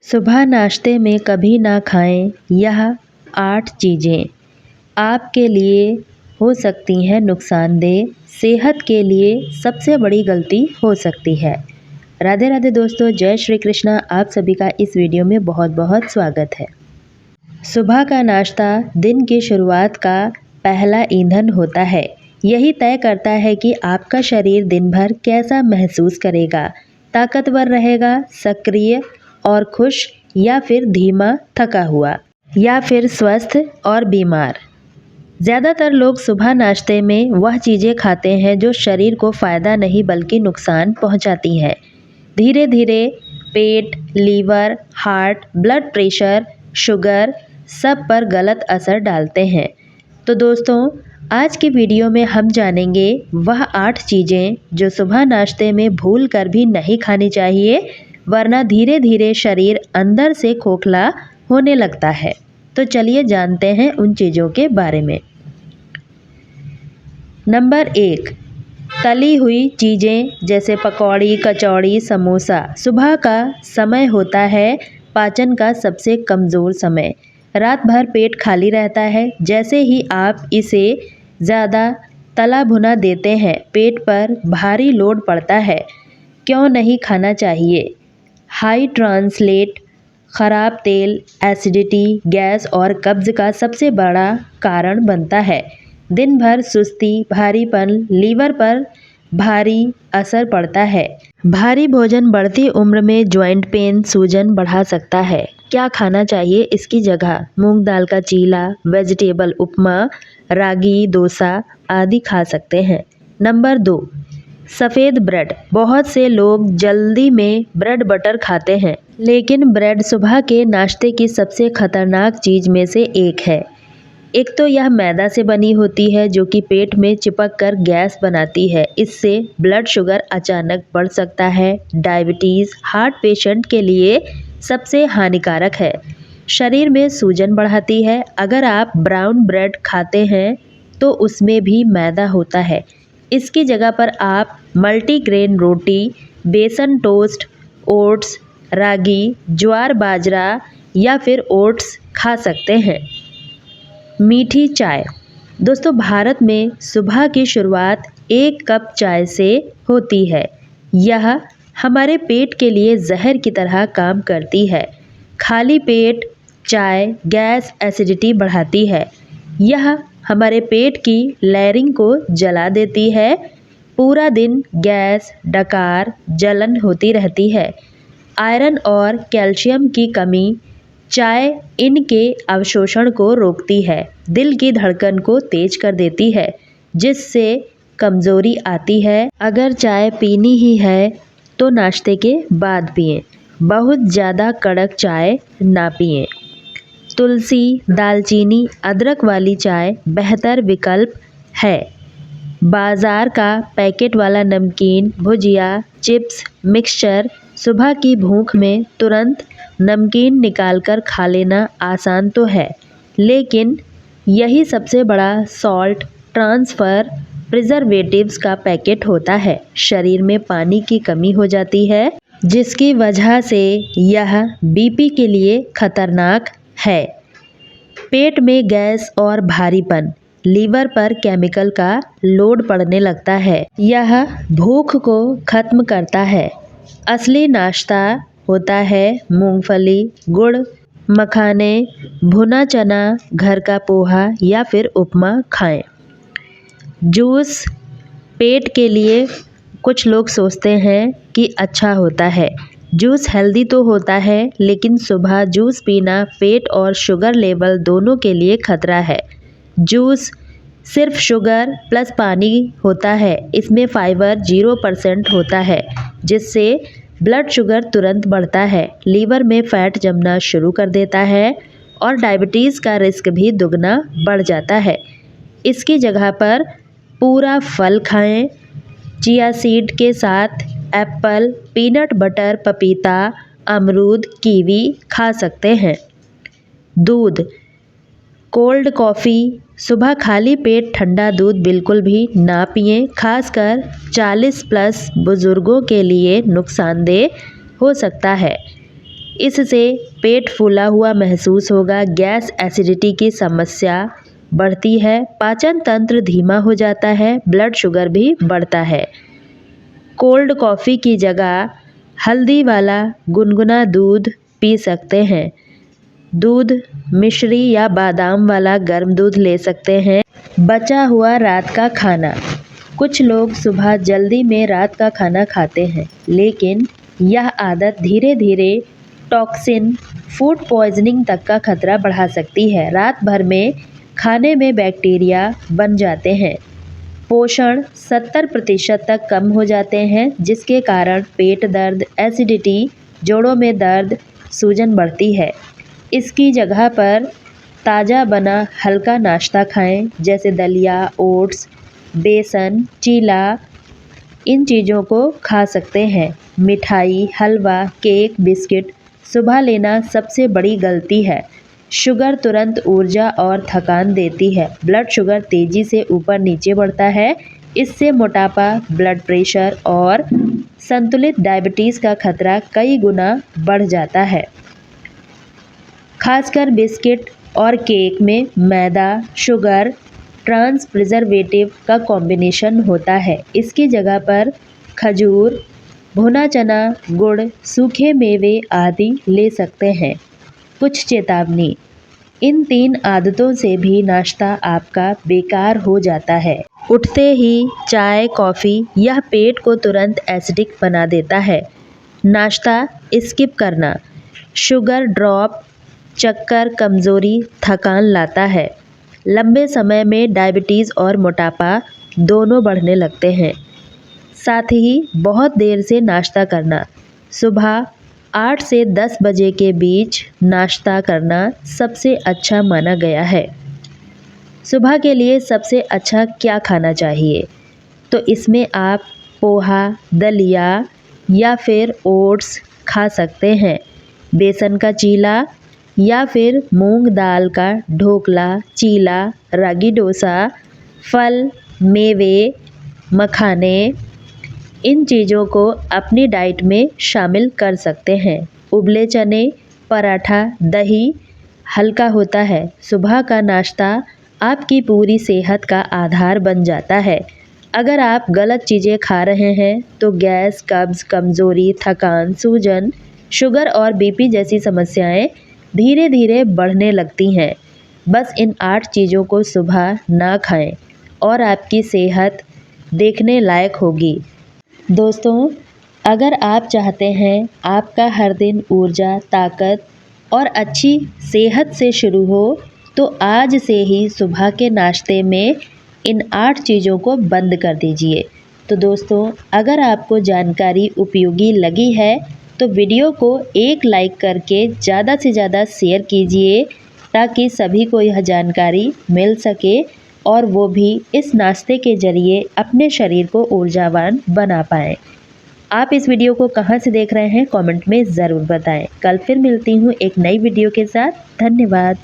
सुबह नाश्ते में कभी ना खाएं यह 8 चीज़ें आपके लिए हो सकती हैं नुकसानदेह, सेहत के लिए सबसे बड़ी गलती हो सकती है। राधे राधे दोस्तों, जय श्री कृष्णा। आप सभी का इस वीडियो में बहुत बहुत स्वागत है। सुबह का नाश्ता दिन की शुरुआत का पहला ईंधन होता है। यही तय करता है कि आपका शरीर दिन भर कैसा महसूस करेगा, ताकतवर रहेगा, सक्रिय और खुश, या फिर धीमा, थका हुआ, या फिर स्वस्थ और बीमार। ज़्यादातर लोग सुबह नाश्ते में वह चीज़ें खाते हैं जो शरीर को फ़ायदा नहीं बल्कि नुकसान पहुंचाती हैं। धीरे धीरे पेट, liver, heart, blood pressure, sugar सब पर गलत असर डालते हैं। तो दोस्तों, आज की वीडियो में हम जानेंगे वह 8 चीज़ें जो सुबह नाश्ते में भूल कर भी नहीं खानी चाहिए, वरना धीरे धीरे शरीर अंदर से खोखला होने लगता है। तो चलिए जानते हैं उन चीज़ों के बारे में। नंबर 1, तली हुई चीज़ें जैसे पकौड़ी, कचौड़ी, समोसा। सुबह का समय होता है पाचन का सबसे कमज़ोर समय। रात भर पेट खाली रहता है। जैसे ही आप इसे ज़्यादा तला भुना देते हैं, पेट पर भारी लोड पड़ता है। क्यों नहीं खाना चाहिए? हाई ट्रांसलेट खराब तेल एसिडिटी, गैस और कब्ज़ का सबसे बड़ा कारण बनता है। दिन भर सुस्ती, भारीपन, लीवर पर भारी असर पड़ता है। भारी भोजन बढ़ती उम्र में जॉइंट पेन, सूजन बढ़ा सकता है। क्या खाना चाहिए इसकी जगह? मूंग दाल का चीला, वेजिटेबल उपमा, रागी डोसा आदि खा सकते हैं। नंबर 2, सफ़ेद ब्रेड। बहुत से लोग जल्दी में ब्रेड बटर खाते हैं, लेकिन ब्रेड सुबह के नाश्ते की सबसे खतरनाक चीज़ में से एक है। एक तो यह मैदा से बनी होती है जो कि पेट में चिपक कर गैस बनाती है। इससे ब्लड शुगर अचानक बढ़ सकता है। डायबिटीज़, हार्ट पेशेंट के लिए सबसे हानिकारक है। शरीर में सूजन बढ़ाती है। अगर आप ब्राउन ब्रेड खाते हैं तो उसमें भी मैदा होता है। इसकी जगह पर आप मल्टीग्रेन रोटी, बेसन टोस्ट, ओट्स, रागी, ज्वार बाजरा या फिर ओट्स खा सकते हैं। मीठी चाय। दोस्तों, भारत में सुबह की शुरुआत 1 कप चाय से होती है। यह हमारे पेट के लिए जहर की तरह काम करती है। खाली पेट चाय गैस, एसिडिटी बढ़ाती है। यह हमारे पेट की लैरिंग को जला देती है। पूरा दिन गैस, डकार, जलन होती रहती है। आयरन और कैल्शियम की कमी चाय इनके अवशोषण को रोकती है। दिल की धड़कन को तेज कर देती है, जिससे कमज़ोरी आती है। अगर चाय पीनी ही है तो नाश्ते के बाद पिएं। बहुत ज़्यादा कड़क चाय ना पिएं। तुलसी, दालचीनी, अदरक वाली चाय बेहतर विकल्प है। बाज़ार का पैकेट वाला नमकीन, भुजिया, चिप्स, मिक्सचर, सुबह की भूख में तुरंत नमकीन निकालकर खा लेना आसान तो है, लेकिन यही सबसे बड़ा सॉल्ट ट्रांसफ़र प्रिजर्वेटिव्स का पैकेट होता है। शरीर में पानी की कमी हो जाती है, जिसकी वजह से यह बीपी के लिए खतरनाक है। पेट में गैस और भारीपन, लीवर पर केमिकल का लोड पड़ने लगता है। यह भूख को खत्म करता है। असली नाश्ता होता है मूंगफली, गुड़, मखाने, भुना चना, घर का पोहा या फिर उपमा खाएं। जूस पेट के लिए कुछ लोग सोचते हैं कि अच्छा होता है। जूस हेल्दी तो होता है, लेकिन सुबह जूस पीना पेट और शुगर लेवल दोनों के लिए खतरा है। जूस सिर्फ शुगर प्लस पानी होता है। इसमें फाइबर 0% होता है, जिससे ब्लड शुगर तुरंत बढ़ता है, लीवर में फैट जमना शुरू कर देता है और डायबिटीज़ का रिस्क भी दुगना बढ़ जाता है। इसकी जगह पर पूरा फल खाएं। चिया सीड के साथ एप्पल, पीनट बटर, पपीता, अमरूद, कीवी खा सकते हैं। दूध, कोल्ड कॉफ़ी, सुबह खाली पेट ठंडा दूध बिल्कुल भी ना पिएं। खासकर 40 प्लस बुज़ुर्गों के लिए नुकसानदेह हो सकता है। इससे पेट फूला हुआ महसूस होगा, गैस एसिडिटी की समस्या बढ़ती है, पाचन तंत्र धीमा हो जाता है, ब्लड शुगर भी बढ़ता है। कोल्ड कॉफ़ी की जगह हल्दी वाला गुनगुना दूध पी सकते हैं। दूध मिश्री या बादाम वाला गर्म दूध ले सकते हैं। बचा हुआ रात का खाना। कुछ लोग सुबह जल्दी में रात का खाना खाते हैं, लेकिन यह आदत धीरे धीरे टॉक्सिन, फूड पॉइजनिंग तक का खतरा बढ़ा सकती है। रात भर में खाने में बैक्टीरिया बन जाते हैं, पोषण 70% तक कम हो जाते हैं, जिसके कारण पेट दर्द, एसिडिटी, जोड़ों में दर्द, सूजन बढ़ती है। इसकी जगह पर ताज़ा बना हल्का नाश्ता खाएं, जैसे दलिया, ओट्स, बेसन, चीला। इन चीज़ों को खा सकते हैं। मिठाई, हलवा, केक, बिस्किट सुबह लेना सबसे बड़ी गलती है। शुगर तुरंत ऊर्जा और थकान देती है। ब्लड शुगर तेज़ी से ऊपर नीचे बढ़ता है। इससे मोटापा, ब्लड प्रेशर और संतुलित डायबिटीज़ का खतरा कई गुना बढ़ जाता है। खासकर बिस्किट और केक में मैदा, शुगर, ट्रांस प्रिजर्वेटिव का कॉम्बिनेशन होता है। इसकी जगह पर खजूर, भुना चना, गुड़, सूखे मेवे आदि ले सकते हैं। कुछ चेतावनी। इन 3 आदतों से भी नाश्ता आपका बेकार हो जाता है। उठते ही चाय, कॉफ़ी यह पेट को तुरंत एसिडिक बना देता है। नाश्ता स्किप करना शुगर ड्रॉप, चक्कर, कमज़ोरी, थकान लाता है। लंबे समय में डायबिटीज़ और मोटापा दोनों बढ़ने लगते हैं। साथ ही बहुत देर से नाश्ता करना। सुबह 8 से 10 बजे के बीच नाश्ता करना सबसे अच्छा माना गया है। सुबह के लिए सबसे अच्छा क्या खाना चाहिए? तो इसमें आप पोहा, दलिया या फिर ओट्स खा सकते हैं। बेसन का चीला या फिर मूंग दाल का ढोकला, चीला, रागी डोसा, फल, मेवे, मखाने, इन चीज़ों को अपनी डाइट में शामिल कर सकते हैं। उबले चने, पराठा, दही हल्का होता है। सुबह का नाश्ता आपकी पूरी सेहत का आधार बन जाता है। अगर आप गलत चीज़ें खा रहे हैं तो गैस, कब्ज़, कमज़ोरी, थकान, सूजन, शुगर और बीपी जैसी समस्याएं धीरे धीरे बढ़ने लगती हैं। बस इन 8 चीज़ों को सुबह ना खाएं और आपकी सेहत देखने लायक होगी। दोस्तों, अगर आप चाहते हैं आपका हर दिन ऊर्जा, ताकत और अच्छी सेहत से शुरू हो, तो आज से ही सुबह के नाश्ते में इन 8 चीज़ों को बंद कर दीजिए। तो दोस्तों, अगर आपको जानकारी उपयोगी लगी है तो वीडियो को एक लाइक करके ज़्यादा से ज़्यादा शेयर कीजिए, ताकि सभी को यह जानकारी मिल सके और वो भी इस नाश्ते के ज़रिए अपने शरीर को ऊर्जावान बना पाएँ। आप इस वीडियो को कहाँ से देख रहे हैं, कमेंट में ज़रूर बताएं। कल फिर मिलती हूँ एक नई वीडियो के साथ। धन्यवाद।